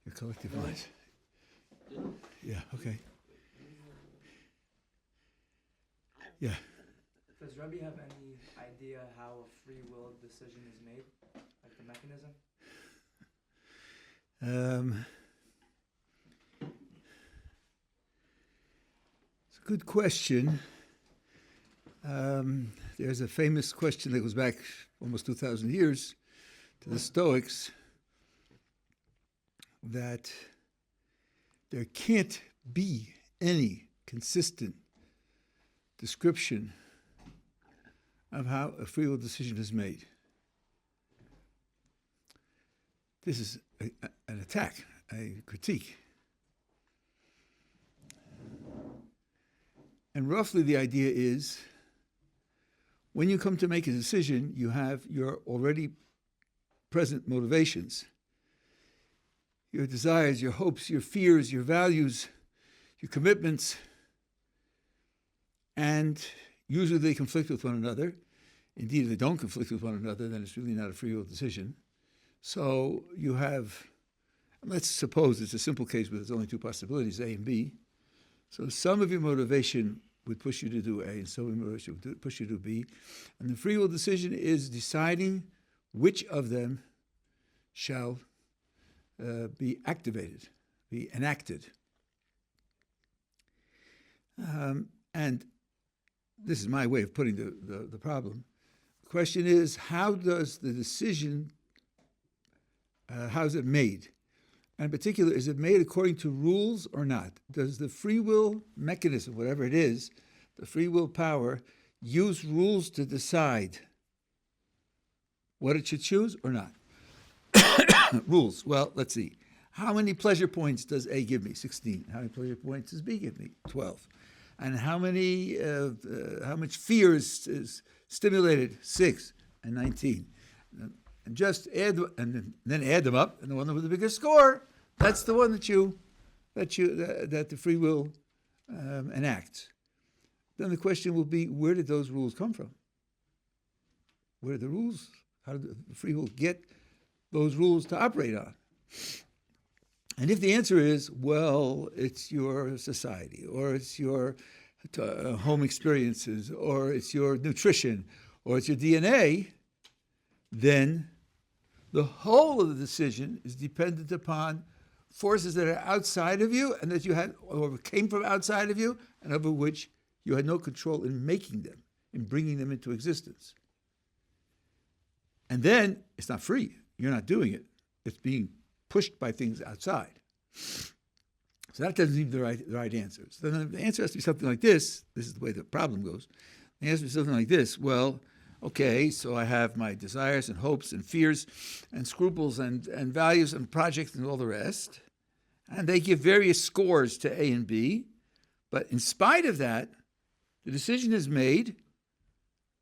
Your collective minds. Yeah, okay. Yeah. Does Rabbi have any idea how a free will decision is made? Like the mechanism? It's a good question. There's a famous question that goes back almost 2,000 years to the Stoics, that there can't be any consistent description of how a free will decision is made. This is an attack, a critique. And roughly the idea is, when you come to make a decision, you have your already present motivations, your desires, your hopes, your fears, your values, your commitments, and usually they conflict with one another. Indeed, if they don't conflict with one another, then it's really not a free will decision. So you have, let's suppose it's a simple case where there's only two possibilities, A and B. So some of your motivation would push you to do A, and some of your motivation would push you to B. And the free will decision is deciding which of them shall be activated, be enacted. And this is my way of putting the problem. The question is, how does the decision, how is it made? And in particular, is it made according to rules or not? Does the free will mechanism, whatever it is, the free will power, use rules to decide what it should choose or not? Rules. Well, let's see. How many pleasure points does A give me? 16. How many pleasure points does B give me? 12. And how much fear is stimulated? 6 and 19. And just add, and then add them up, and the one with the biggest score, that's the one that the free will enacts. Then the question will be, where did those rules come from? Where did the rules? How did the free will get those rules to operate on? And if the answer is, well, it's your society, or it's your home experiences, or it's your nutrition, or it's your DNA, then the whole of the decision is dependent upon forces that are outside of you and that you had, or came from outside of you, and over which you had no control in making them, in bringing them into existence. And then it's not free. You're not doing it. It's being pushed by things outside. So that doesn't seem the right answer. So then the answer has to be something like this. This is the way the problem goes. The answer is something like this. Well, okay, so I have my desires and hopes and fears and scruples and values and projects and all the rest. And they give various scores to A and B. But in spite of that, the decision is made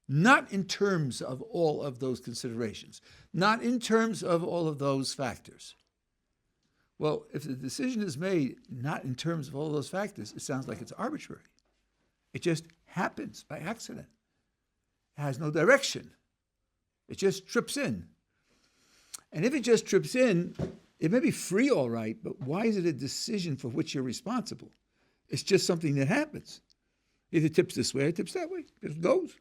not in terms of all of those considerations, not in terms of all of those factors. Well, if the decision is made not in terms of all those factors, it sounds like it's arbitrary. It just happens by accident. It has no direction. It just trips in. And if it just trips in, it may be free, all right, but why is it a decision for which you're responsible? It's just something that happens. Either it tips this way or it tips that way. It goes.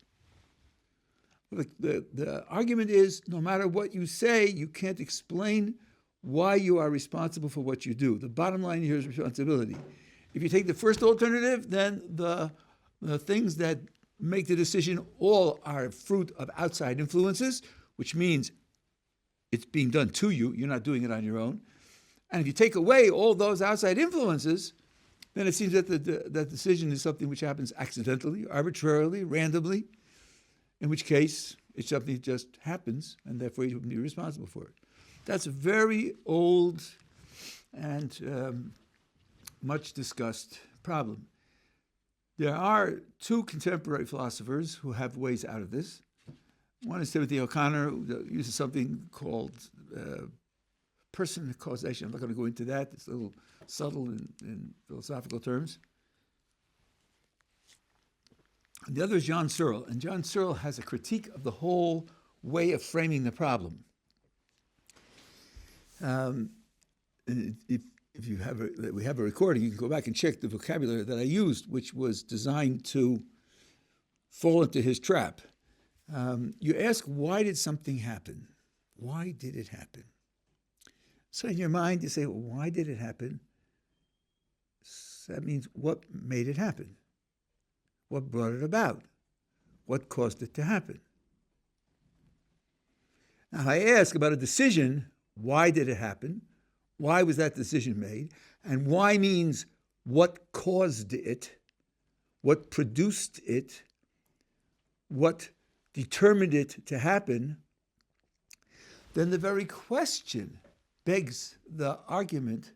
The argument is, no matter what you say, you can't explain why you are responsible for what you do. The bottom line here is responsibility. If you take the first alternative, then the things that make the decision all are fruit of outside influences, which means it's being done to you. You're not doing it on your own. And if you take away all those outside influences, then it seems that that decision is something which happens accidentally, arbitrarily, randomly, in which case it's something that just happens, and therefore you wouldn't be responsible for it. That's a very old and much discussed problem. There are two contemporary philosophers who have ways out of this. One is Timothy O'Connor, who uses something called person causation. I'm not going to go into that. It's a little subtle in philosophical terms. And the other is John Searle. And John Searle has a critique of the whole way of framing the problem. if you have we have a recording, you can go back and check the vocabulary that I used, which was designed to fall into his trap. You ask, why did something happen? Why did it happen? So in your mind, you say, well, why did it happen? So that means what made it happen? What brought it about? What caused it to happen? Now, I ask about a decision, why did it happen? Why was that decision made? And why means what caused it, what produced it, what determined it to happen, then the very question begs the argument,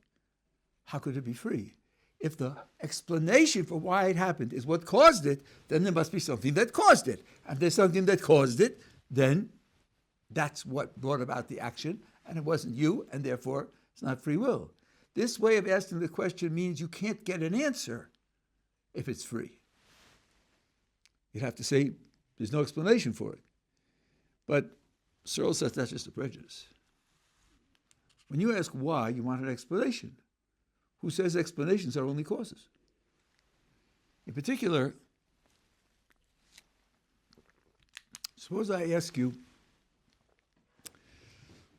how could it be free? If the explanation for why it happened is what caused it, then there must be something that caused it. And if there's something that caused it, then that's what brought about the action, and it wasn't you, and therefore it's not free will. This way of asking the question means you can't get an answer if it's free. You'd have to say there's no explanation for it. But Searle says that's just a prejudice. When you ask why, you want an explanation. Who says explanations are only causes? In particular, suppose I ask you,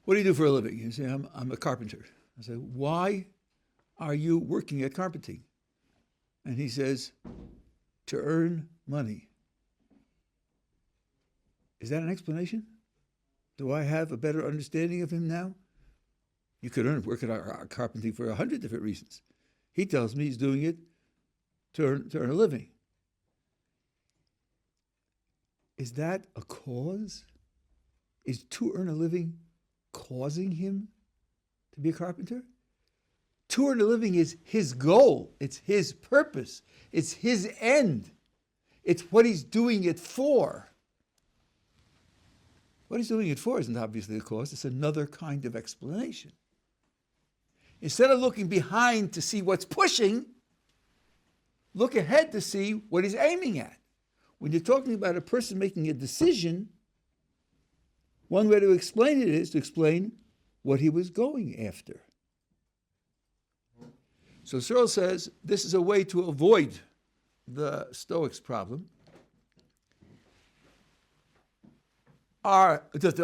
what do you do for a living? You say, I'm a carpenter. I say, why are you working at carpenting? And he says, to earn money. Is that an explanation? Do I have a better understanding of him now? You could work at carpenting for 100 different reasons. He tells me he's doing it to earn a living. Is that a cause? Is to earn a living causing him to be a carpenter? To earn a living is his goal. It's his purpose. It's his end. It's what he's doing it for. What he's doing it for isn't obviously a cause. It's another kind of explanation. Instead of looking behind to see what's pushing, look ahead to see what he's aiming at. When you're talking about a person making a decision, one way to explain it is to explain what he was going after. So Searle says this is a way to avoid the Stoics' problem. Does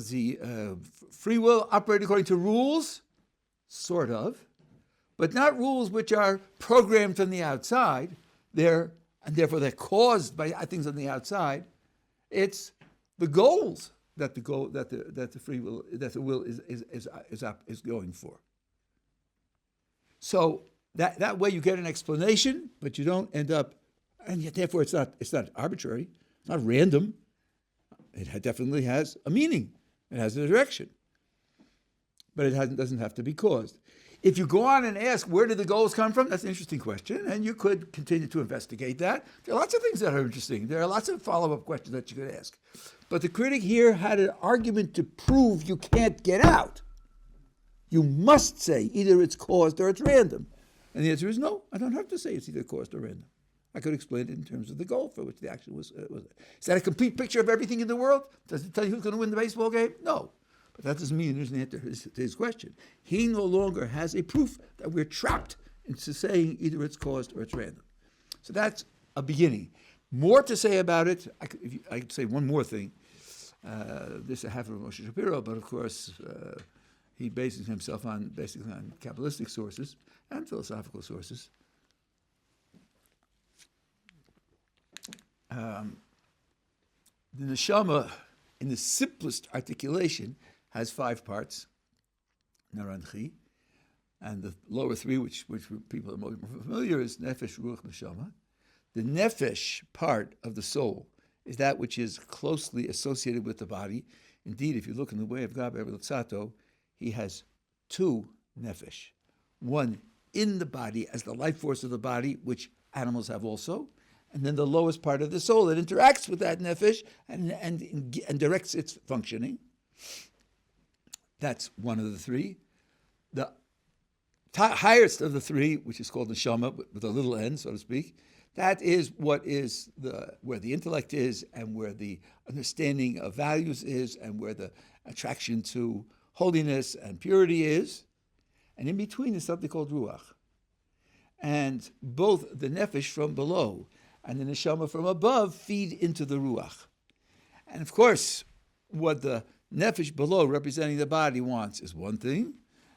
the free will operate according to rules? Sort of, but not rules which are programmed from the outside. And therefore they're caused by things on the outside. It's the goals that the will is going for. So that way you get an explanation, but you don't end up, and yet therefore it's not arbitrary, it's not random. It definitely has a meaning. It has a direction. But it doesn't have to be caused. If you go on and ask, where did the goals come from? That's an interesting question, and you could continue to investigate that. There are lots of things that are interesting. There are lots of follow-up questions that you could ask. But the critic here had an argument to prove you can't get out. You must say either it's caused or it's random. And the answer is no, I don't have to say it's either caused or random. I could explain it in terms of the goal for which the action was. Is that a complete picture of everything in the world? Does it tell you who's going to win the baseball game? No. But that doesn't mean there's an answer to his question. He no longer has a proof that we're trapped into saying either it's caused or it's random. So that's a beginning. More to say about it, I could say one more thing. This I have from Moshe Shapiro, but of course he bases himself basically on Kabbalistic sources and philosophical sources. The neshama, in the simplest articulation, has 5 parts, naranchi, and the lower 3, which people are more familiar, is nefesh, ruach, neshama. The nefesh part of the soul is that which is closely associated with the body. Indeed, if you look in the way of God, Sato, he has 2 nefesh. One in the body as the life force of the body, which animals have also, and then the lowest part of the soul that interacts with that nefesh and directs its functioning. That's one of the 3. The highest of the 3, which is called neshama, with a little n, so to speak, that is what is where the intellect is, and where the understanding of values is, and where the attraction to holiness and purity is. And in between is something called ruach. And both the nefesh from below and the neshama from above feed into the ruach. And of course, what the nefesh below, representing the body, wants is one thing,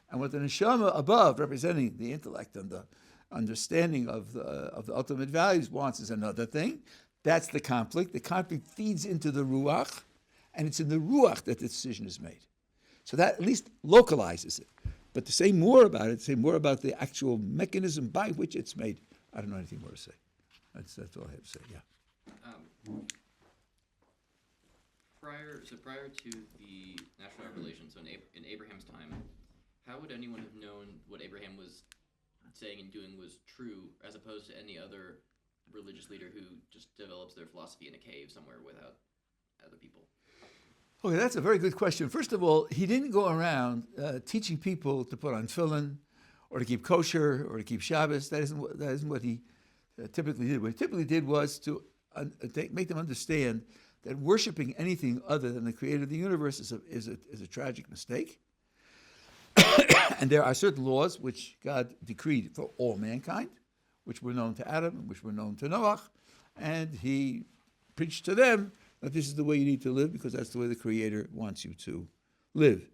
and what the neshama above, representing the intellect and the understanding of the ultimate values, wants is another thing. That's the conflict. The conflict feeds into the ruach, and it's in the ruach that the decision is made. So that at least localizes it. But to say more about it, say more about the actual mechanism by which it's made, I don't know anything more to say. That's all I have to say, yeah. Prior to the national revelation, so in Abraham's time, how would anyone have known what Abraham was saying and doing was true, as opposed to any other religious leader who just develops their philosophy in a cave somewhere without other people? Okay, that's a very good question. First of all, he didn't go around teaching people to put on tefillin or to keep kosher or to keep Shabbos. That isn't what he typically did. What he typically did was to make them understand that worshiping anything other than the creator of the universe is a tragic mistake. And there are certain laws which God decreed for all mankind, which were known to Adam, which were known to Noach, and he preached to them that this is the way you need to live because that's the way the Creator wants you to live.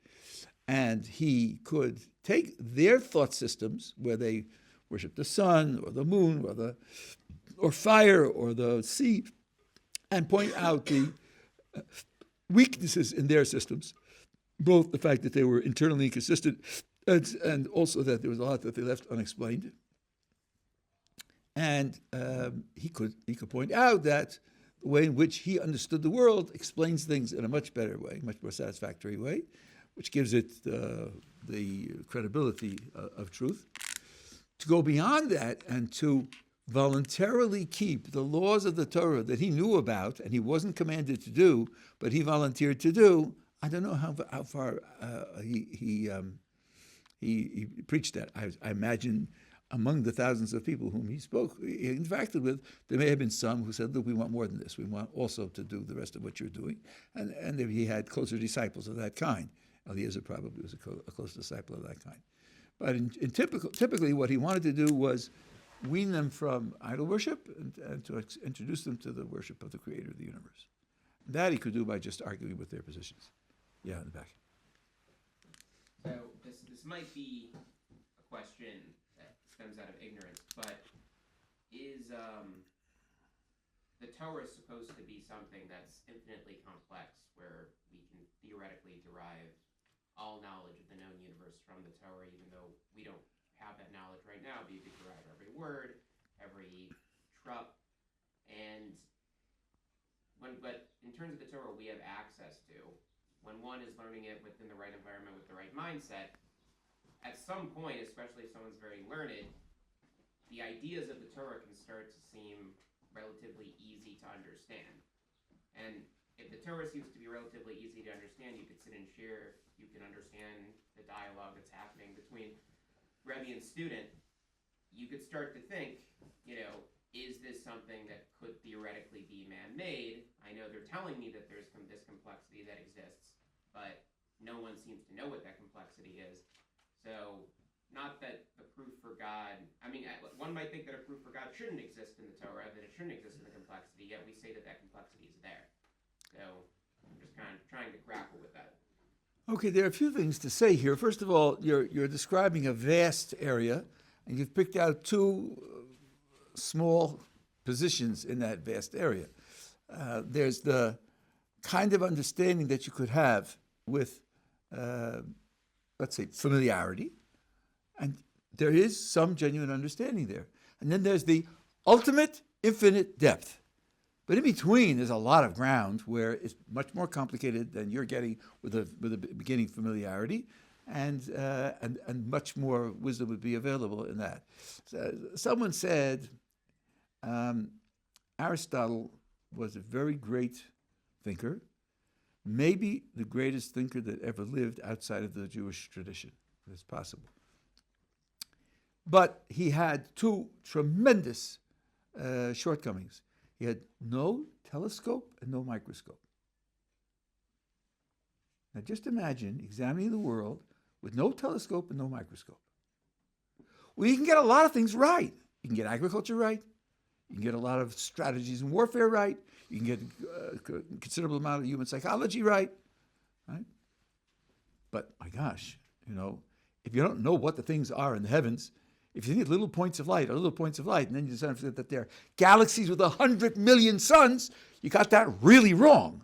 And he could take their thought systems, where they worship the sun or the moon or fire or the sea, and point out the weaknesses in their systems, both the fact that they were internally inconsistent and also that there was a lot that they left unexplained. And he could point out that the way in which he understood the world explains things in a much better way, much more satisfactory way, which gives it the credibility of truth. To go beyond that and to voluntarily keep the laws of the Torah that he knew about and he wasn't commanded to do, but he volunteered to do, I don't know how far he preached that. I imagine among the thousands of people whom he interacted with, there may have been some who said, look, we want more than this. We want also to do the rest of what you're doing. And he had closer disciples of that kind. Eliezer probably was a close disciple of that kind. But typically what he wanted to do was wean them from idol worship and to introduce them to the worship of the creator of the universe. That he could do by just arguing with their positions. Yeah, in the back. So this might be a question that stems out of ignorance, but is the Torah supposed to be something that's infinitely complex, where we can theoretically derive all knowledge of the known universe from the Torah, even though we don't have that knowledge right now, but you could derive every word, every trup, but in terms of the Torah we have access to, when one is learning it within the right environment with the right mindset, at some point, especially if someone's very learned, the ideas of the Torah can start to seem relatively easy to understand. And if the Torah seems to be relatively easy to understand, you could sit and share, you can understand the dialogue that's happening between Rebbe and student, you could start to think, is this something that could theoretically be man-made? I know they're telling me that there's this complexity that exists, but no one seems to know what that complexity is. So, not that the proof for God, one might think that a proof for God shouldn't exist in the Torah, that it shouldn't exist in the complexity, yet we say that complexity is there. So, I'm just kind of trying to grapple with that. Okay, there are a few things to say here. First of all, you're describing a vast area, and you've picked out two small positions in that vast area. There's the kind of understanding that you could have with, let's say, familiarity, and there is some genuine understanding there. And then there's the ultimate infinite depth. But in between, there's a lot of ground where it's much more complicated than you're getting with a beginning familiarity, and much more wisdom would be available in that. So someone said Aristotle was a very great thinker, maybe the greatest thinker that ever lived outside of the Jewish tradition. It's possible. But he had two tremendous shortcomings. He had no telescope and no microscope. Now just imagine examining the world with no telescope and no microscope. Well, you can get a lot of things right. You can get agriculture right. You can get a lot of strategies in warfare right. You can get a considerable amount of human psychology right. But my gosh, if you don't know what the things are in the heavens, if you think little points of light are little points of light, and then you decide that they're galaxies with 100 million suns, you got that really wrong.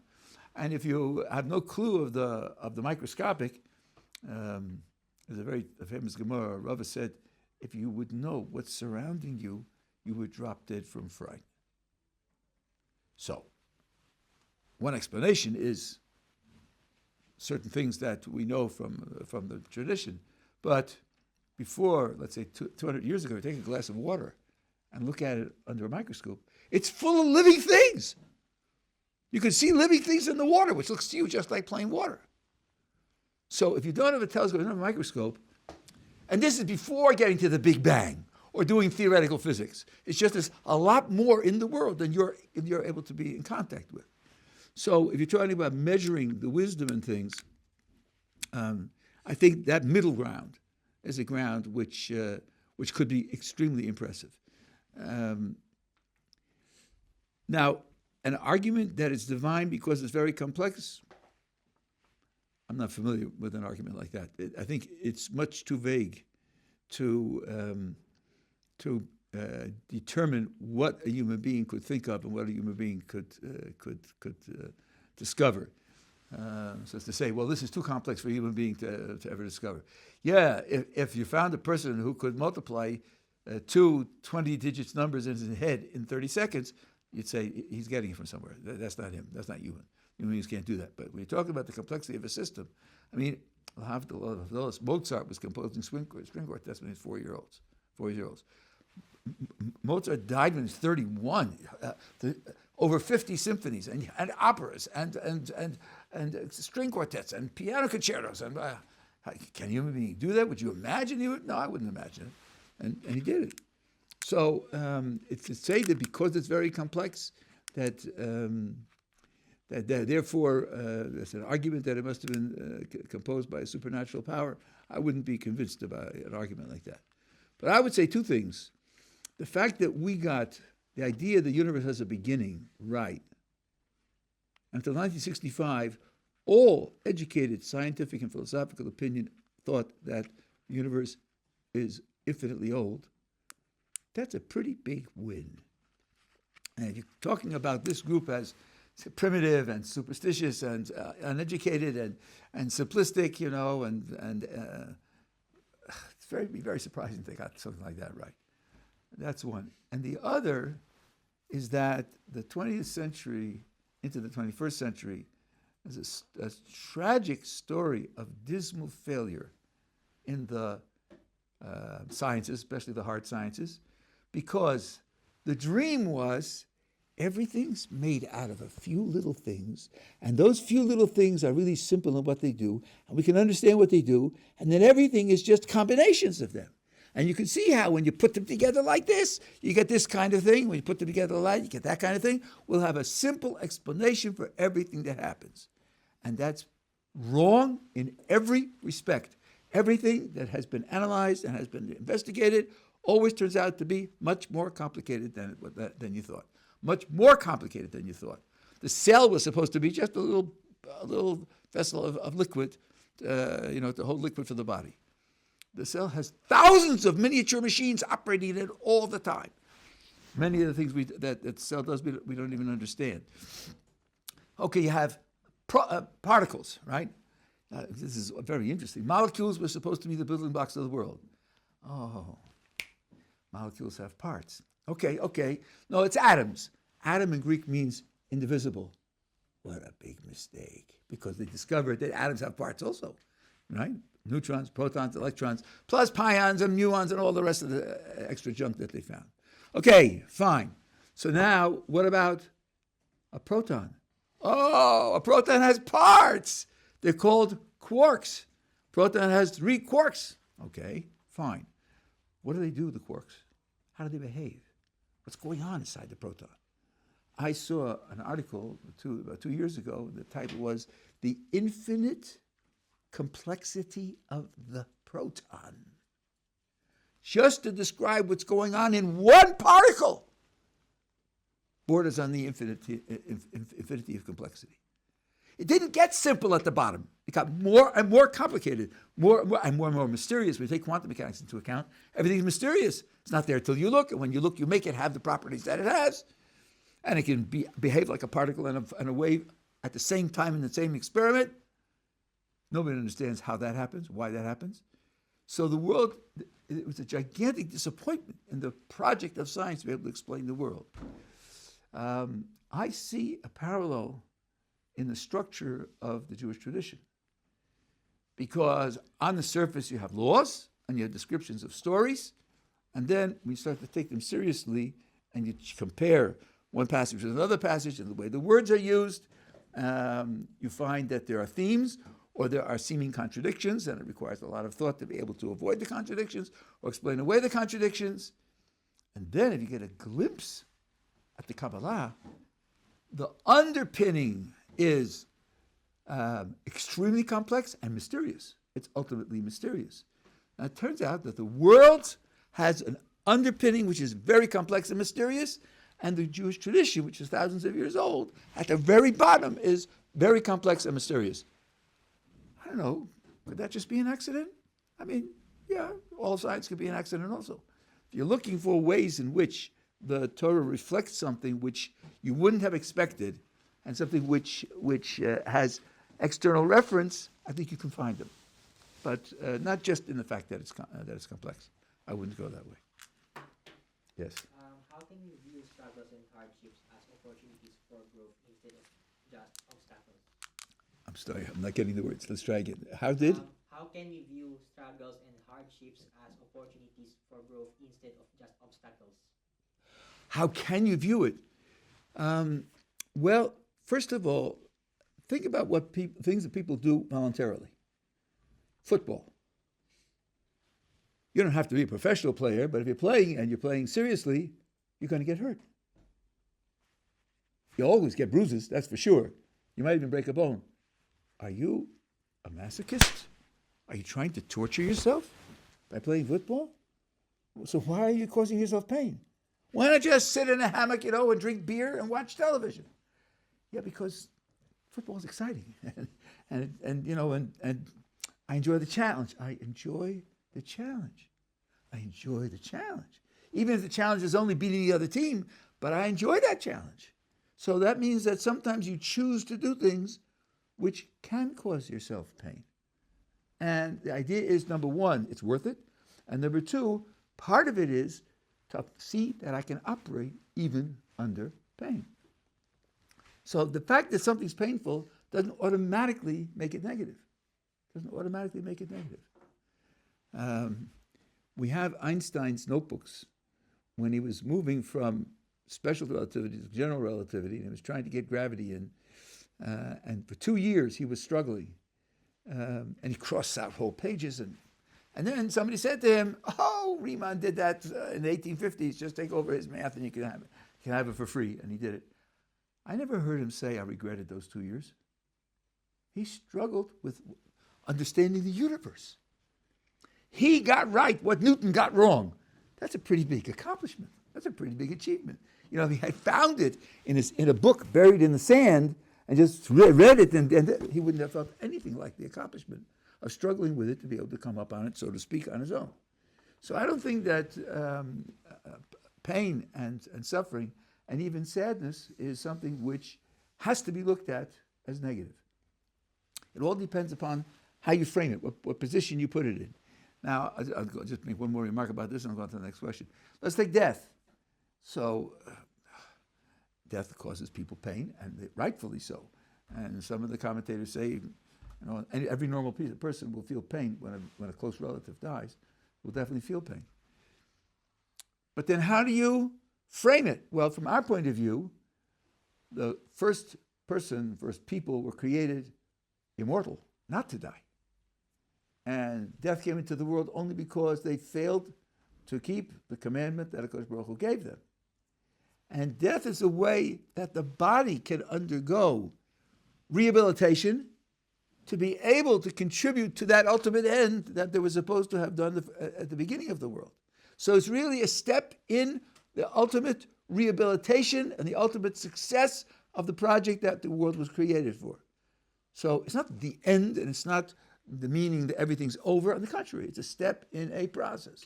And if you have no clue of the microscopic, there's a very famous Gemara. Rabbi said, if you would know what's surrounding you, you would drop dead from fright. So, one explanation is certain things that we know from the tradition, but before, let's say 200 years ago, take a glass of water and look at it under a microscope. It's full of living things. You can see living things in the water, which looks to you just like plain water. So if you don't have a telescope, you don't have a microscope, and this is before getting to the Big Bang or doing theoretical physics. It's just there's a lot more in the world than you're able to be in contact with. So if you're talking about measuring the wisdom in things, I think that middle ground is a ground which could be extremely impressive. Now, an argument that it's divine because it's very complex, I'm not familiar with an argument like that. I think it's much too vague to determine what a human being could think of and what a human being could discover. So as to say, well, this is too complex for a human being to ever discover. Yeah, if you found a person who could multiply two 20-digit numbers in his head in 30 seconds, you'd say he's getting it from somewhere. That's not him. That's not human. Human beings can't do that. But when you're talking about the complexity of a system, I mean, Mozart was composing string quartets when he was 4 years old. Mozart died when he was 31. Over 50 symphonies and operas and string quartets and piano concertos. And can a human being do that? Would you imagine he would? No, I wouldn't imagine it. And he did it. So it's to say that because it's very complex, that therefore there's an argument that it must have been composed by a supernatural power. I wouldn't be convinced about an argument like that. But I would say two things. The fact that we got the idea the universe has a beginning right. Until 1965, all educated scientific and philosophical opinion thought that the universe is infinitely old. That's a pretty big win. And if you're talking about this group as primitive and superstitious and uneducated and simplistic, it's very surprising they got something like that right. That's one. And the other is that the 20th century into the 21st century is a tragic story of dismal failure in the sciences, especially the hard sciences, because the dream was everything's made out of a few little things, and those few little things are really simple in what they do, and we can understand what they do, and then everything is just combinations of them. And you can see how when you put them together like this, you get this kind of thing. When you put them together like that, you get that kind of thing. We'll have a simple explanation for everything that happens. And that's wrong in every respect. Everything that has been analyzed and has been investigated always turns out to be much more complicated than you thought. Much more complicated than you thought. The cell was supposed to be just a little vessel of liquid, to hold liquid for the body. The cell has thousands of miniature machines operating in it all the time. Many of the things that the cell does, we don't even understand. Okay, you have particles, right? This is very interesting. Molecules were supposed to be the building blocks of the world. Oh, molecules have parts. Okay. No, it's atoms. Atom in Greek means indivisible. What a big mistake, because they discovered that atoms have parts also, right? Neutrons, protons, electrons, plus pions and muons and all the rest of the extra junk that they found. Okay, fine. So now, what about a proton? Oh, a proton has parts. They're called quarks. Proton has 3 quarks. Okay, fine. What do they do, the quarks? How do they behave? What's going on inside the proton? I saw an article about 2 years ago. The title was "The Infinite Complexity of the Proton." just to describe what's going on in one particle, borders on the infinity of complexity. It didn't get simple at the bottom. It got more and more complicated, more and more mysterious. We take quantum mechanics into account. Everything's mysterious. It's not there till you look, and when you look, you make it have the properties that it has. And it can behave like a particle and a wave at the same time in the same experiment. Nobody understands how that happens, why that happens. So the world, it was a gigantic disappointment in the project of science to be able to explain the world. I see a parallel in the structure of the Jewish tradition. Because on the surface you have laws and you have descriptions of stories, and then when you start to take them seriously and you compare one passage with another passage and the way the words are used, you find that there are themes or there are seeming contradictions, and it requires a lot of thought to be able to avoid the contradictions or explain away the contradictions. And then if you get a glimpse at the Kabbalah, the underpinning is extremely complex and mysterious. It's ultimately mysterious. Now, it turns out that the world has an underpinning which is very complex and mysterious, and the Jewish tradition, which is thousands of years old, at the very bottom is very complex and mysterious. I don't know, could that just be an accident? I mean, yeah, all science could be an accident also. If you're looking for ways in which the Torah reflects something which you wouldn't have expected, and something which has external reference, I think you can find them. But not just in the fact that it's complex. I wouldn't go that way. Yes? How can you view struggles and hardships as opportunities for growth instead of just obstacles? I'm sorry, I'm not getting the words. Let's try again. How can we view struggles and hardships as opportunities for growth instead of just obstacles? How can you view it? Well, first of all, think about things that people do voluntarily. Football. You don't have to be a professional player, but if you're playing and you're playing seriously, you're going to get hurt. You'll always get bruises, that's for sure. You might even break a bone. Are you a masochist? Are you trying to torture yourself by playing football? So why are you causing yourself pain? Why not just sit in a hammock, and drink beer and watch television? Yeah, because football is exciting, and I enjoy the challenge. I enjoy the challenge. Even if the challenge is only beating the other team, but I enjoy that challenge. So that means that sometimes you choose to do things which can cause yourself pain. And the idea is, number one, it's worth it. And number two, part of it is to see that I can operate even under pain. So the fact that something's painful doesn't automatically make it negative. We have Einstein's notebooks when he was moving from special relativity to general relativity, and he was trying to get gravity in. And for 2 years he was struggling. And he crossed out whole pages. And then somebody said to him, "Oh, Riemann did that in the 1850s. Just take over his math and you can have it. You can have it for free." And he did it. I never heard him say, "I regretted those 2 years." He struggled with understanding the universe. He got right what Newton got wrong. That's a pretty big accomplishment. That's a pretty big achievement. If he had found it in a book buried in the sand and just read it, and he wouldn't have felt anything like the accomplishment of struggling with it to be able to come up on it, so to speak, on his own. So I don't think that pain and suffering and even sadness is something which has to be looked at as negative. It all depends upon how you frame it, what position you put it in. Now, I'll just make one more remark about this and I'll go on to the next question. Let's take death. So, death causes people pain, and rightfully so. And some of the commentators say, every normal person will feel pain when a close relative dies, will definitely feel pain. But then how do you frame it? Well, from our point of view, the first people were created immortal, not to die. And death came into the world only because they failed to keep the commandment that HaKadosh Baruch Hu gave them. And death is a way that the body can undergo rehabilitation to be able to contribute to that ultimate end that they were supposed to have done at the beginning of the world. So it's really a step in the ultimate rehabilitation and the ultimate success of the project that the world was created for. So it's not the end, and it's not the meaning that everything's over. On the contrary, it's a step in a process.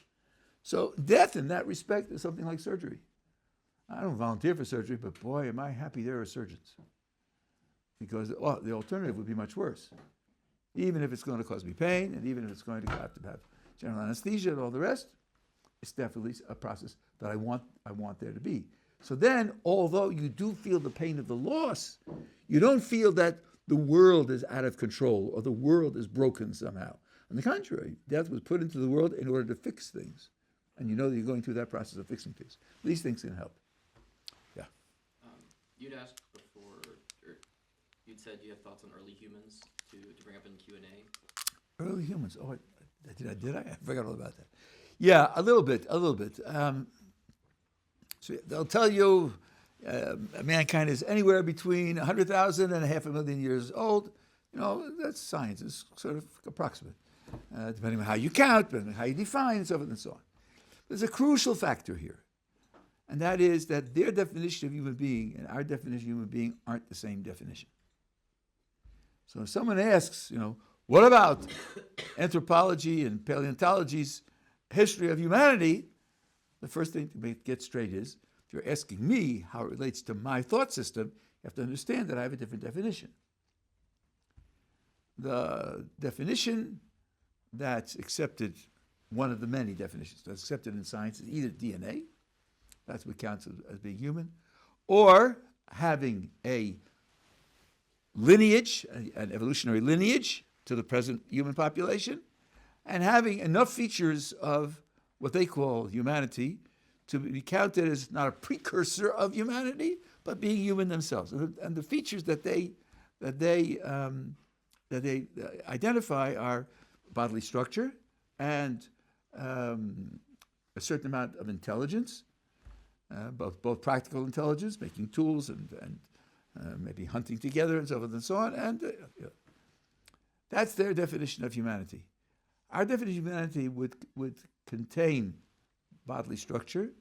So death, in that respect, is something like surgery. I don't volunteer for surgery, but boy, am I happy there are surgeons. Because the alternative would be much worse. Even if it's going to cause me pain, and even if it's going to have general anesthesia and all the rest, it's definitely a process that I want there to be. So then, although you do feel the pain of the loss, you don't feel that the world is out of control or the world is broken somehow. On the contrary, death was put into the world in order to fix things. And you know that you're going through that process of fixing things. These things can help. Yeah. You'd asked before, or you'd said you have thoughts on early humans to bring up in Q&A. Early humans. Oh, did I? I forgot all about that. Yeah, a little bit. So they'll tell you mankind is anywhere between 100,000 and 500,000 years old. That's science. It's sort of approximate, depending on how you count, depending on how you define, and so forth and so on. There's a crucial factor here, and that is that their definition of human being and our definition of human being aren't the same definition. So if someone asks, what about anthropology and paleontology's history of humanity, the first thing to get straight is, if you're asking me how it relates to my thought system, you have to understand that I have a different definition. The definition that's accepted, one of the many definitions that's accepted in science, is either DNA, that's what counts as being human, or having a lineage, an evolutionary lineage to the present human population, and having enough features of what they call humanity to be counted as not a precursor of humanity, but being human themselves. And the features that they identify are bodily structure and a certain amount of intelligence, both practical intelligence, making tools and maybe hunting together and so forth and so on. And that's their definition of humanity. Our definition of humanity would contain bodily structure.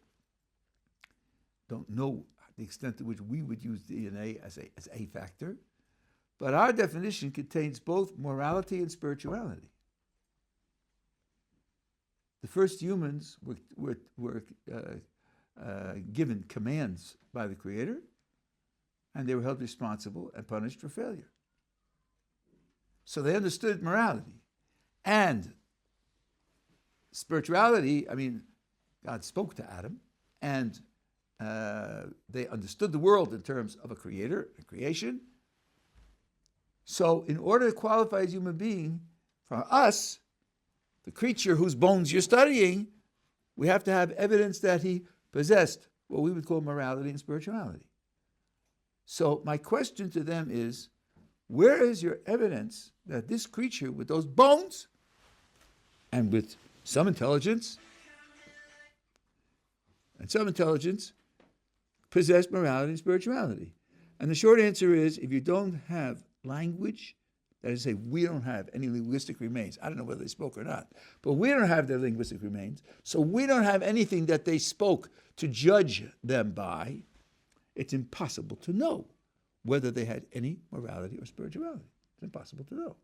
Don't know the extent to which we would use DNA as a factor, but our definition contains both morality and spirituality. The first humans were given commands by the Creator, and they were held responsible and punished for failure. So they understood morality. And spirituality, God spoke to Adam, and they understood the world in terms of a creator, a creation. So in order to qualify as human being, for us, the creature whose bones you're studying, we have to have evidence that he possessed what we would call morality and spirituality. So my question to them is, where is your evidence that this creature with those bones and with some intelligence possessed morality and spirituality? And the short answer is, if you don't have language, that is to say, we don't have any linguistic remains. I don't know whether they spoke or not, but we don't have their linguistic remains, so we don't have anything that they spoke to judge them by. It's impossible to know whether they had any morality or spirituality. It's impossible to know.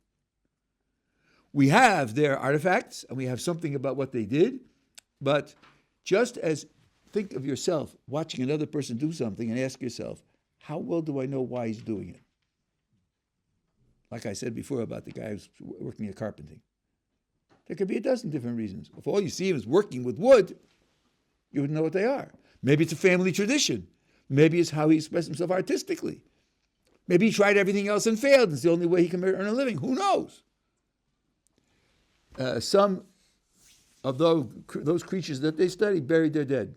We have their artifacts, and we have something about what they did, but just as think of yourself watching another person do something and ask yourself, how well do I know why he's doing it? Like I said before about the guy who's working at carpentering. There could be a dozen different reasons. If all you see him is working with wood, you wouldn't know what they are. Maybe it's a family tradition. Maybe it's how he expressed himself artistically. Maybe he tried everything else and failed. It's the only way he can earn a living. Who knows? Some of those creatures that they study buried their dead.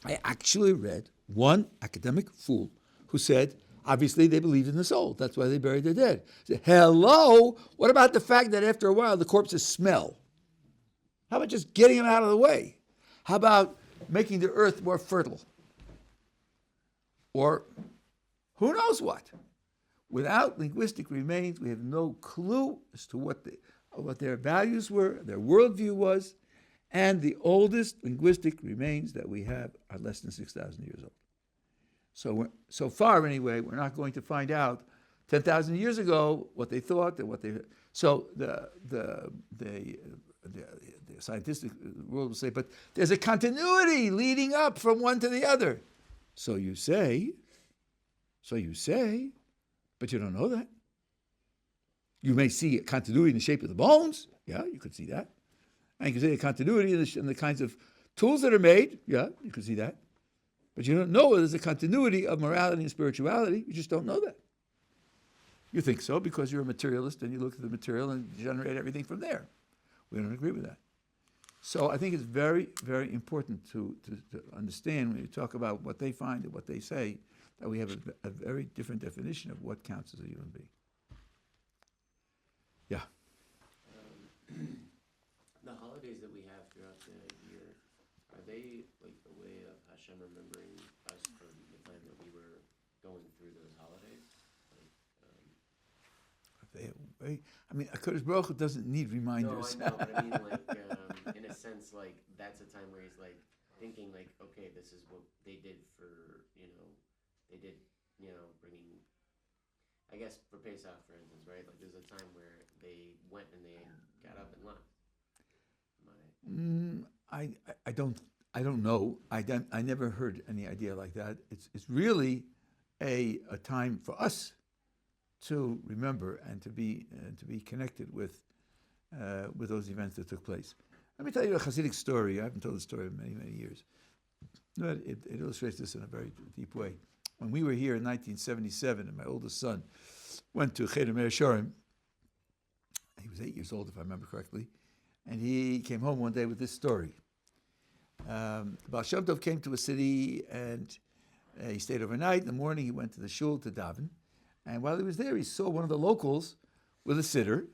I actually read one academic fool who said, obviously they believed in the soul. That's why they buried their dead. I said, hello? What about the fact that after a while the corpses smell? How about just getting them out of the way? How about making the earth more fertile? Or who knows what? Without linguistic remains, we have no clue as to what their values were, their worldview was, And the oldest linguistic remains that we have are less than 6,000 years old. So far, anyway, we're not going to find out 10,000 years ago what they thought and what they. So the scientific world will say, but there's a continuity leading up from one to the other. So you say, but you don't know that. You may see a continuity in the shape of the bones. Yeah, you could see that. And you can see a continuity in the kinds of tools that are made. Yeah, you could see that. But you don't know there's a continuity of morality and spirituality. You just don't know that. You think so because you're a materialist and you look at the material and generate everything from there. We don't agree with that. So I think it's very, very important to understand when you talk about what they find and what they say, that we have a very different definition of what counts as a human being. Yeah. The holidays that we have throughout the year, are they like a way of Hashem remembering us from the time that we were going through those holidays? I mean, HaKadosh Baruch Hu doesn't need reminders. No, I know, but I mean, like, in a sense, like, that's a time where he's, like, thinking, like, okay, this is what they did for, bringing, I guess, for Pesach, for instance, right? Like, there's a time where they went and they got up and left. I don't know. I never heard any idea like that. It's really a time for us to remember and to be connected with those events that took place. Let me tell you a Hasidic story. I haven't told the story in many, many years. But it illustrates this in a very deep way. When we were here in 1977, and my oldest son went to Yeshivat Ohr Somayach, he was 8 years old, if I remember correctly, and he came home one day with this story. Baal Shem Tov came to a city, and he stayed overnight. In the morning, he went to the shul to daven. And while he was there, he saw one of the locals with a siddur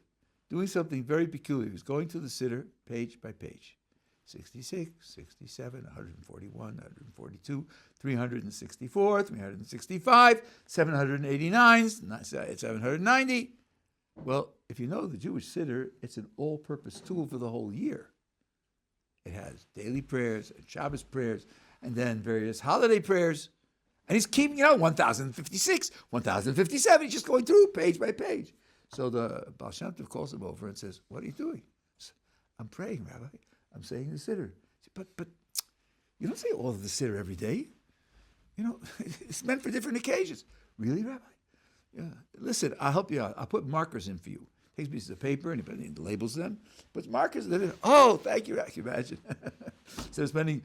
doing something very peculiar. He was going through the siddur page by page. 66, 67, 141, 142, 364, 365, 789, 790. Well, if you know the Jewish siddur, it's an all-purpose tool for the whole year. It has daily prayers and Shabbos prayers and then various holiday prayers. And he's keeping, 1056, 1057. He's just going through page by page. So the Baal Shem Tov calls him over and says, "What are you doing?" Says, "I'm praying, Rabbi. I'm saying the siddur." Said, but you don't say all of the siddur every day. It's meant for different occasions. Really, Rabbi? Yeah. Listen, I'll help you out. I'll put markers in for you. Takes pieces of paper and he labels them. Puts markers in. Oh, thank you. I can imagine. Instead of spending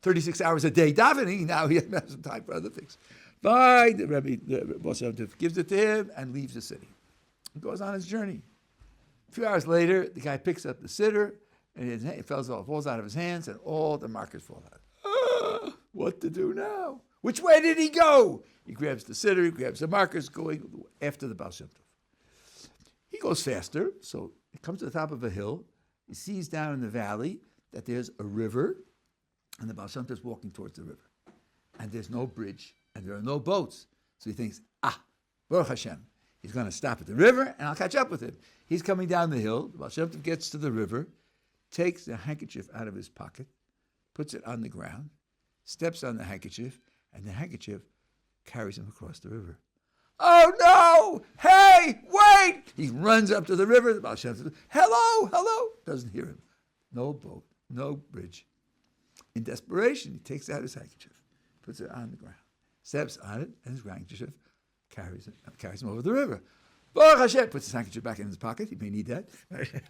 36 hours a day davening, now he has some time for other things. Fine, the Rabbi, the Baal Shem Tov gives it to him and leaves the city. He goes on his journey. A few hours later, the guy picks up the siddur, and it falls out of his hands, and all the markers fall out. What to do now? Which way did he go? He grabs the siddur, he grabs the markers, going after the Baal Shem Tov. He goes faster, so he comes to the top of a hill. He sees down in the valley that there's a river, and the Baal Shem Tov is walking towards the river. And there's no bridge, and there are no boats. So he thinks, Baruch Hashem, he's going to stop at the river, and I'll catch up with him. He's coming down the hill. The Baal Shem Tov gets to the river, takes the handkerchief out of his pocket, puts it on the ground, steps on the handkerchief, and the handkerchief carries him across the river. Oh no! Hey, wait! He runs up to the river. The Baal Shem Tov says, hello! Doesn't hear him. No boat, no bridge. In desperation, he takes out his handkerchief, puts it on the ground, steps on it, and his handkerchief carries him over the river. Baruch Hashem puts his handkerchief back in his pocket. He may need that.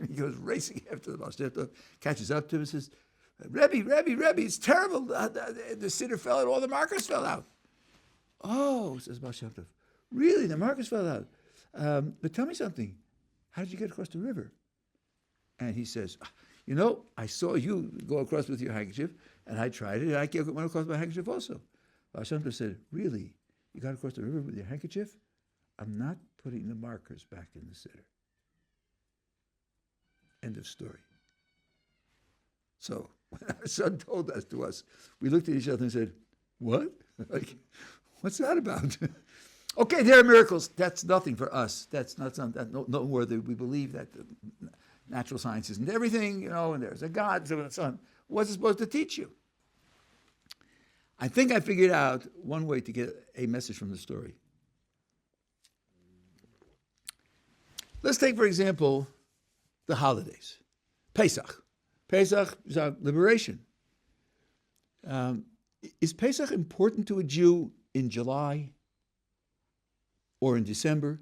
He goes racing after the Baal Shem Tov, catches up to him and says, Rebbe, it's terrible. The siddur fell out, all the markers fell out. Oh, says Baal Shem Tov, really? The markers fell out. But tell me something. How did you get across the river? And he says, I saw you go across with your handkerchief, and I tried it, and I went across with my handkerchief also. Baal Shem Tov said, really? You got across the river with your handkerchief? I'm not putting the markers back in the siddur. End of story. So when our son told that to us, we looked at each other and said, what? What's that about? Okay, there are miracles. That's nothing for us. That's not something, no worthy. We believe that natural science isn't everything, and there's a God, so on and so on. What's it supposed to teach you? I think I figured out one way to get a message from the story. Let's take, for example, the holidays. Pesach. Pesach is our liberation. Is Pesach important to a Jew in July or in December?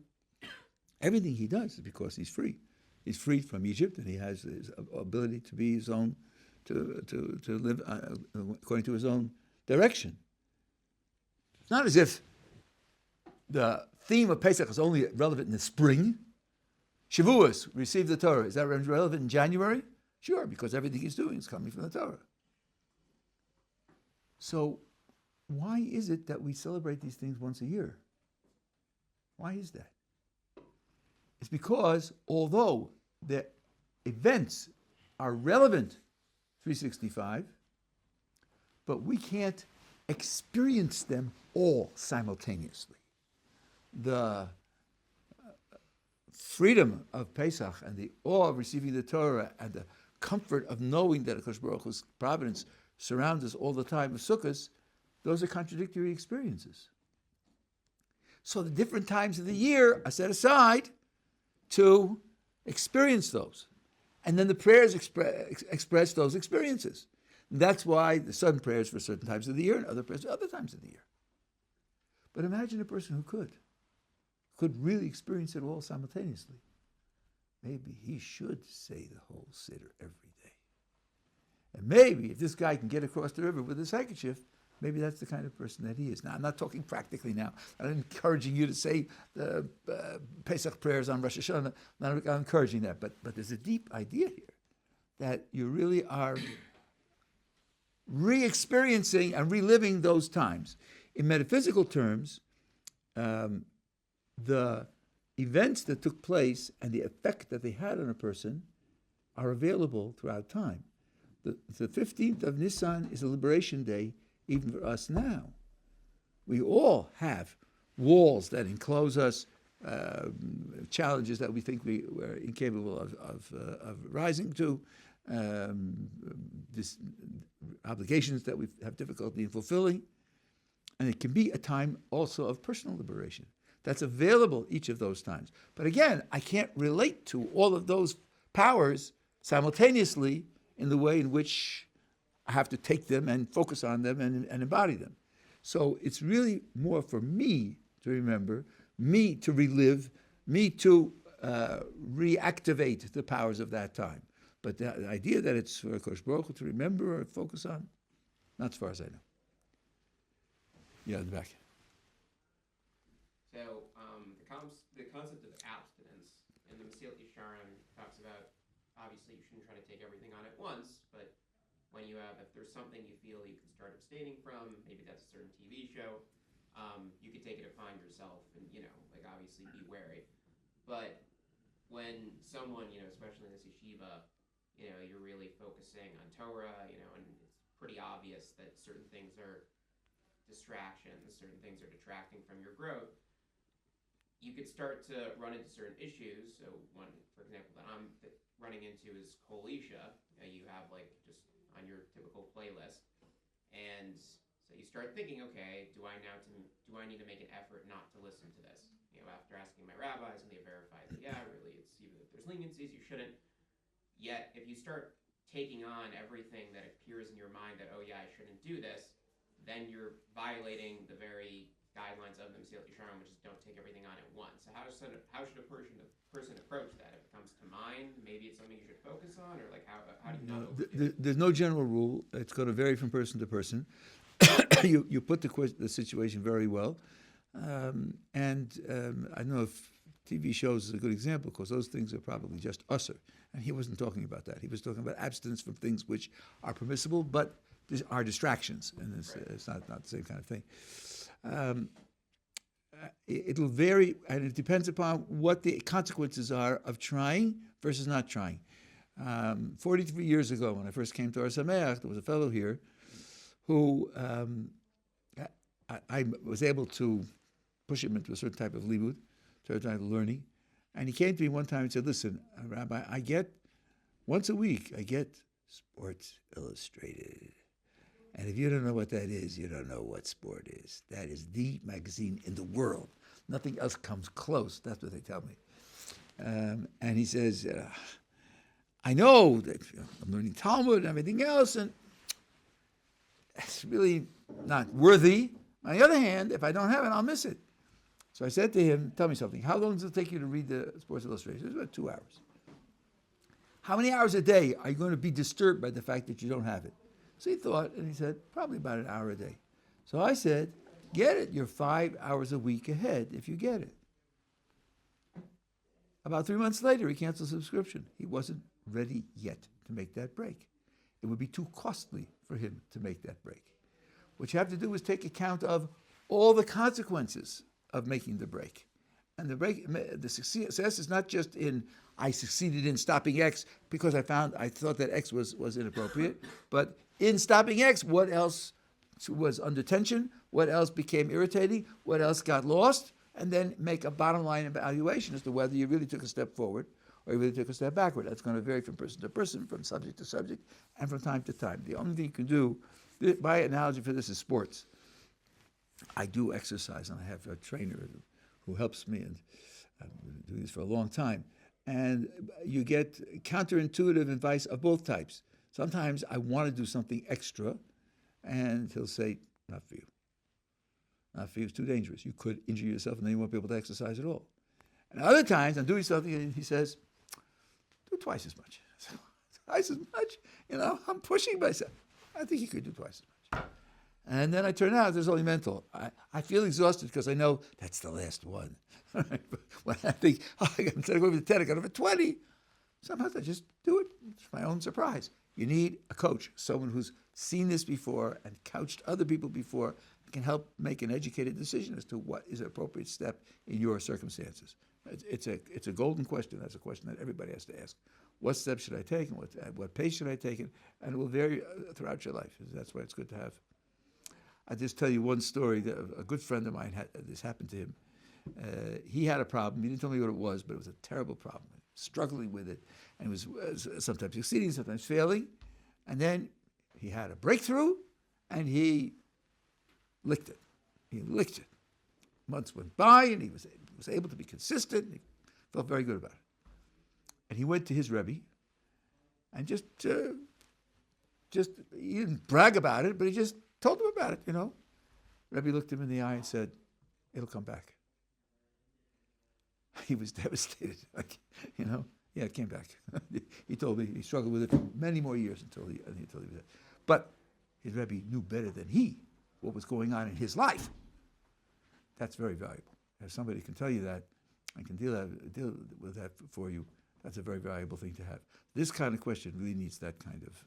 Everything he does is because he's free. He's freed from Egypt, and he has his ability to be his own, to live according to his own direction. It's not as if the theme of Pesach is only relevant in the spring. Shavuos, receive the Torah. Is that relevant in January? Sure, because everything he's doing is coming from the Torah. So why is it that we celebrate these things once a year? Why is that? It's because although the events are relevant 365, but we can't experience them all simultaneously. The freedom of Pesach and the awe of receiving the Torah and the comfort of knowing that HaKadosh Baruch Hu's providence surrounds us all the time of Sukkot, those are contradictory experiences. So the different times of the year are set aside to experience those. And then the prayers express those experiences. And that's why the certain prayers for certain times of the year and other prayers for other times of the year. But imagine a person who could really experience it all simultaneously. Maybe he should say the whole Siddur every day. And maybe if this guy can get across the river with his handkerchief, maybe that's the kind of person that he is. Now, I'm not talking practically now. I'm not encouraging you to say the Pesach prayers on Rosh Hashanah. I'm not encouraging that. But there's a deep idea here that you really are re-experiencing and reliving those times. In metaphysical terms, the events that took place and the effect that they had on a person are available throughout time. The 15th of Nisan is a liberation day even for us now. We all have walls that enclose us, challenges that we think we're incapable of rising to, obligations that we have difficulty in fulfilling. And it can be a time also of personal liberation. That's available each of those times. But again, I can't relate to all of those powers simultaneously in the way in which I have to take them and focus on them and embody them. So it's really more for me to remember, me to relive, me to reactivate the powers of that time. But the idea that it's for HaKadosh Baruch Hu to remember or focus on, not as far as I know. Yeah, in the back. So the concept of abstinence in the Meshilash Yesharim talks about, obviously you shouldn't try to take everything on at once, but if there's something you feel you can start abstaining from, maybe that's a certain TV show, you could take it upon yourself and, obviously be wary. But when someone, especially in this yeshiva, you're really focusing on Torah, and it's pretty obvious that certain things are distractions, certain things are detracting from your growth, you could start to run into certain issues. So one, for example, that I'm running into is Kolisha. You have just on your typical playlist, and so you start thinking, okay, do I need to make an effort not to listen to this? After asking my rabbis, and they verified that really, it's even if there's leniencies, you shouldn't. Yet, if you start taking on everything that appears in your mind that I shouldn't do this, then you're violating the very guidelines of the Meshilash Yesharim, which is don't take everything on at once. So how should a person approach that? If it comes to mind, maybe it's something you should focus on, or how do you know? There's no general rule. It's going to vary from person to person. You put the situation very well. I don't know if TV shows is a good example, because those things are probably just usher. And he wasn't talking about that. He was talking about abstinence from things which are permissible, but are distractions, and it's not the same kind of thing. It'll vary, and it depends upon what the consequences are of trying versus not trying. 43 years ago, when I first came to Ohr Somayach, there was a fellow here who I was able to push him into a certain type of limud, certain type of learning. And he came to me one time and said, listen, Rabbi, I get once a week, I get Sports Illustrated. And if you don't know what that is, you don't know what sport is. That is the magazine in the world. Nothing else comes close. That's what they tell me. And he says, I know that I'm learning Talmud and everything else, and it's really not worthy. On the other hand, if I don't have it, I'll miss it. So I said to him, tell me something. How long does it take you to read the Sports Illustrated? It's about 2 hours. How many hours a day are you going to be disturbed by the fact that you don't have it? So he thought, and he said, probably about an hour a day. So I said, get it. You're 5 hours a week ahead if you get it. About 3 months later, he canceled subscription. He wasn't ready yet to make that break. It would be too costly for him to make that break. What you have to do is take account of all the consequences of making the break. And the success is not just in, I succeeded in stopping X because I thought that X was inappropriate, but in stopping X, what else was under tension? What else became irritating? What else got lost? And then make a bottom line evaluation as to whether you really took a step forward or you really took a step backward. That's going to vary from person to person, from subject to subject, and from time to time. The only thing you can do, my analogy for this is sports. I do exercise, and I have a trainer who helps me, and I've been doing this for a long time. And you get counterintuitive advice of both types. Sometimes I want to do something extra, and he'll say, not for you. Not for you, it's too dangerous. You could injure yourself, and then you won't be able to exercise at all. And other times, I'm doing something, and he says, do twice as much. Twice as much? I'm pushing myself. I think you could do twice as much. And then I turn out, there's only mental. I feel exhausted because I know that's the last one. When I think, instead of going to 10, I got over 20. Sometimes I just do it. It's my own surprise. You need a coach, someone who's seen this before and coached other people before, can help make an educated decision as to what is an appropriate step in your circumstances. It's a golden question. That's a question that everybody has to ask. What steps should I take, and what pace should I take, and it will vary throughout your life. That's why it's good to have. I'll just tell you one story. A good friend of mine this happened to him. He had a problem. He didn't tell me what it was, but it was a terrible problem. Struggling with it, and was sometimes succeeding, sometimes failing. And then he had a breakthrough, and he licked it. He licked it. Months went by, and he was able to be consistent. He felt very good about it. And he went to his Rabbi, and just he didn't brag about it, but he just told him about it. Rabbi looked him in the eye and said, "It'll come back." He was devastated. Yeah, it came back. He told me he struggled with it for many more years until he was dead. But his Rebbe knew better than he what was going on in his life. That's very valuable. If somebody can tell you that and can deal with that for you, that's a very valuable thing to have. This kind of question really needs that kind of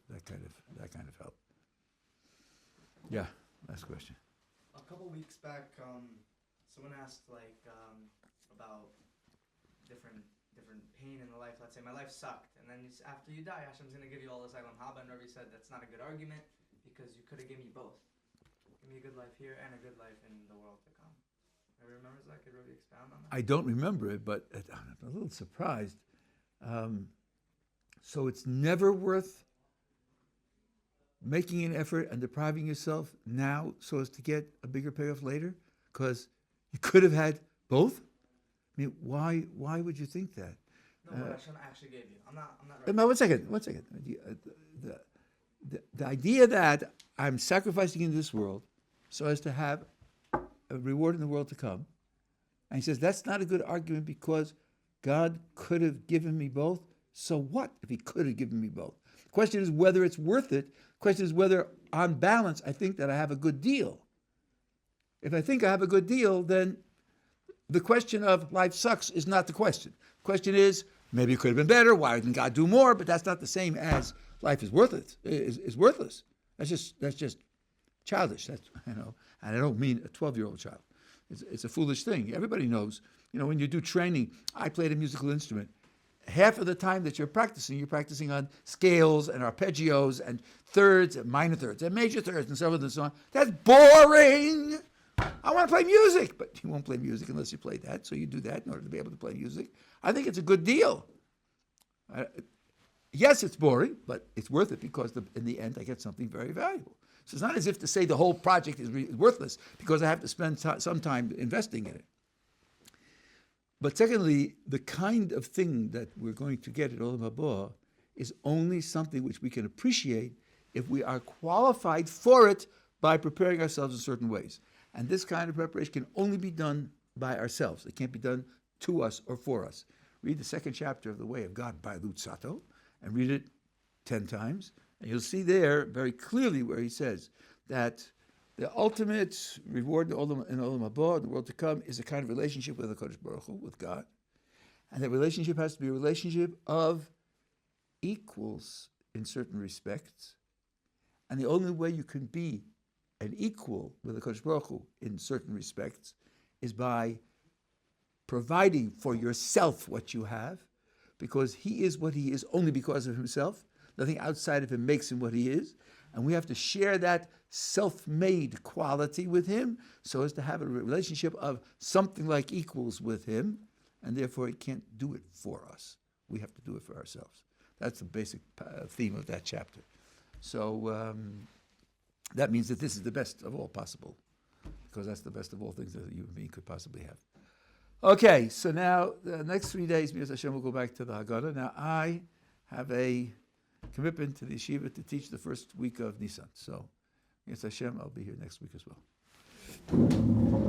help. Yeah, last question. A couple weeks back, someone asked about different pain in the life. Let's say my life sucked, and then after you die, Hashem's going to give you all this Eilam Haba. And Rabbi said that's not a good argument because you could have given me both. Give me a good life here and a good life in the world to come. Everybody remembers that? Could Rabbi expound on that? I don't remember it, but I'm a little surprised. So it's never worth making an effort and depriving yourself now so as to get a bigger payoff later? Because you could have had both? I mean, why would you think that? No, what Hashem actually gave you. I'm not One second. The idea that I'm sacrificing in this world so as to have a reward in the world to come, and he says that's not a good argument because God could have given me both. So what if he could have given me both? The question is whether it's worth it. The question is whether, on balance, I think that I have a good deal. If I think I have a good deal, then the question of life sucks is not the question. The question is, maybe it could have been better. Why didn't God do more? But that's not the same as life is worthless. Is worthless. That's just childish. That's and I don't mean a 12-year-old child. It's a foolish thing. Everybody knows. When you do training, I played a musical instrument. Half of the time that you're practicing on scales and arpeggios and thirds and minor thirds and major thirds and so forth and so on. That's boring. I want to play music, but you won't play music unless you play that. So you do that in order to be able to play music. I think it's a good deal. Yes, it's boring, but it's worth it because in the end I get something very valuable. So it's not as if to say the whole project is worthless because I have to spend some time investing in it. But secondly, the kind of thing that we're going to get at Olam Haba is only something which we can appreciate if we are qualified for it by preparing ourselves in certain ways. And this kind of preparation can only be done by ourselves. It can't be done to us or for us. Read the second chapter of The Way of God by Lutzato and read it 10 times. And you'll see there very clearly where he says that the ultimate reward in Olam Haba, in the world to come, is a kind of relationship with the Kodesh Baruch Hu, with God. And that relationship has to be a relationship of equals in certain respects. And the only way you can be an equal with the Kodesh Baruch Hu in certain respects is by providing for yourself what you have, because he is what he is only because of himself. Nothing outside of him makes him what he is. And we have to share that self-made quality with him so as to have a relationship of something like equals with him, and therefore he can't do it for us. We have to do it for ourselves. That's the basic theme of that chapter. So that means that this is the best of all possible, because that's the best of all things that a human being could possibly have. Okay, so now the next 3 days, because Hashem will go back to the Haggadah. Now I have a commitment to the yeshiva to teach the first week of Nisan. So, yes, Hashem, I'll be here next week as well.